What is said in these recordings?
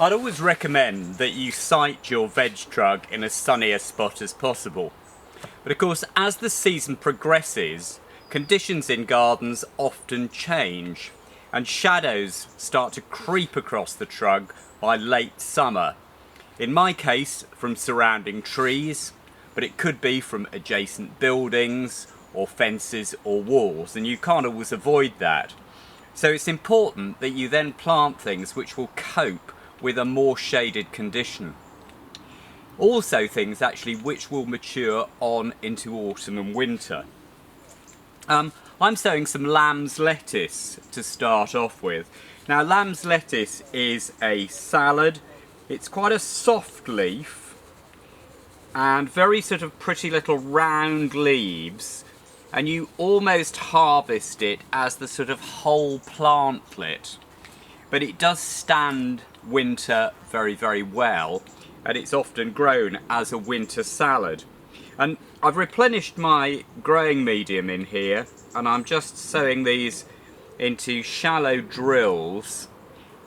I'd always recommend that you site your veg truck in as sunny a spot as possible. But of course, as the season progresses, conditions in gardens often change and shadows start to creep across the truck by late summer. In my case, from surrounding trees, but it could be from adjacent buildings or fences or walls, and you can't always avoid that. So it's important that you then plant things which will cope with a more shaded condition. Also things actually which will mature on into autumn and winter. I'm sowing some lamb's lettuce to start off with. Now lamb's lettuce is a salad. It's quite a soft leaf and very sort of pretty little round leaves, and you almost harvest it as the sort of whole plantlet. But it does stand winter very, very well, and it's often grown as a winter salad. And I've replenished my growing medium in here, and I'm just sowing these into shallow drills,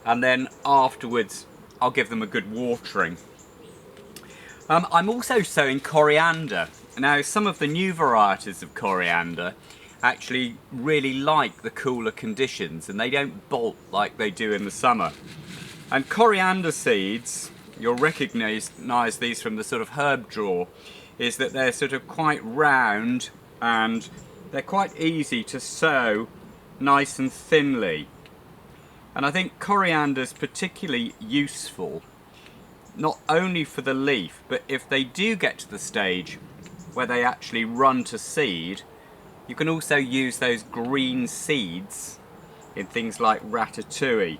and then afterwards I'll give them a good watering. I'm also sowing coriander. Now some of the new varieties of coriander actually really like the cooler conditions and they don't bolt like they do in the summer. And coriander seeds, you'll recognise these from the sort of herb drawer, is that they're sort of quite round and they're quite easy to sow nice and thinly. And I think coriander's particularly useful, not only for the leaf, but if they do get to the stage where they actually run to seed, you can also use those green seeds in things like ratatouille.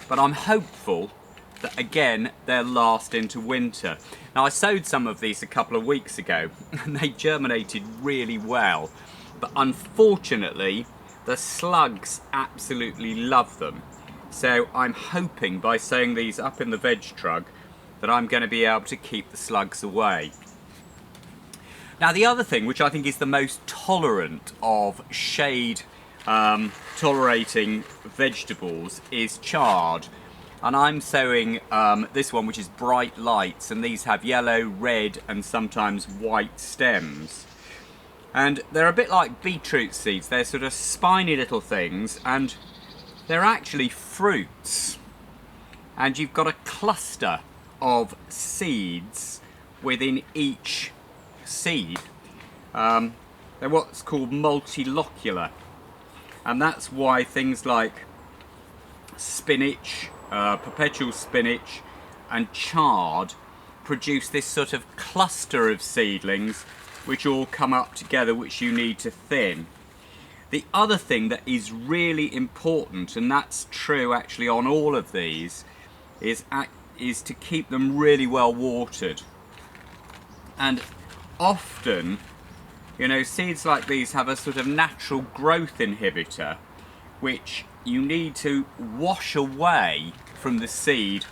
But I'm hopeful that again they'll last into winter. Now I sowed some of these a couple of weeks ago and they germinated really well, but unfortunately the slugs absolutely love them. So I'm hoping by sowing these up in the veg truck that I'm going to be able to keep the slugs away. Now the other thing, which I think is the most tolerant of shade tolerating vegetables, is chard. And I'm sowing this one, which is bright lights, and these have yellow, red and sometimes white stems. And they're a bit like beetroot seeds. They're sort of spiny little things and they're actually fruits. And you've got a cluster of seeds within each seed. They're what's called multilocular, and that's why things like spinach, perpetual spinach and chard produce this sort of cluster of seedlings which all come up together, which you need to thin. The other thing that is really important, and that's true actually on all of these, is to keep them really well watered. And often, you know, seeds like these have a sort of natural growth inhibitor which you need to wash away from the seed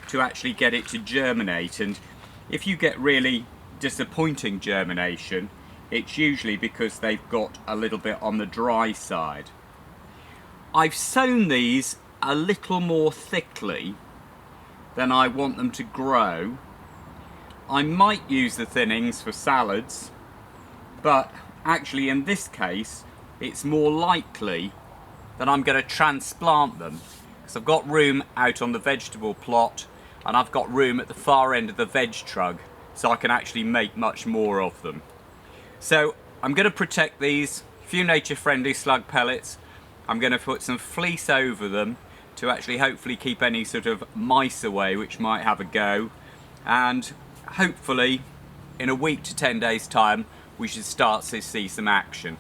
to actually get it to germinate. And if you get really disappointing germination, it's usually because they've got a little bit on the dry side. I've sown these a little more thickly than I want them to grow. I might use the thinnings for salads, but actually in this case it's more likely that I'm going to transplant them, because I've got room out on the vegetable plot and I've got room at the far end of the veg truck, so I can actually make much more of them. So I'm going to protect these, a few nature-friendly slug pellets. I'm going to put some fleece over them to actually hopefully keep any sort of mice away which might have a go, and hopefully in a week to 10 days time we should start to see some action.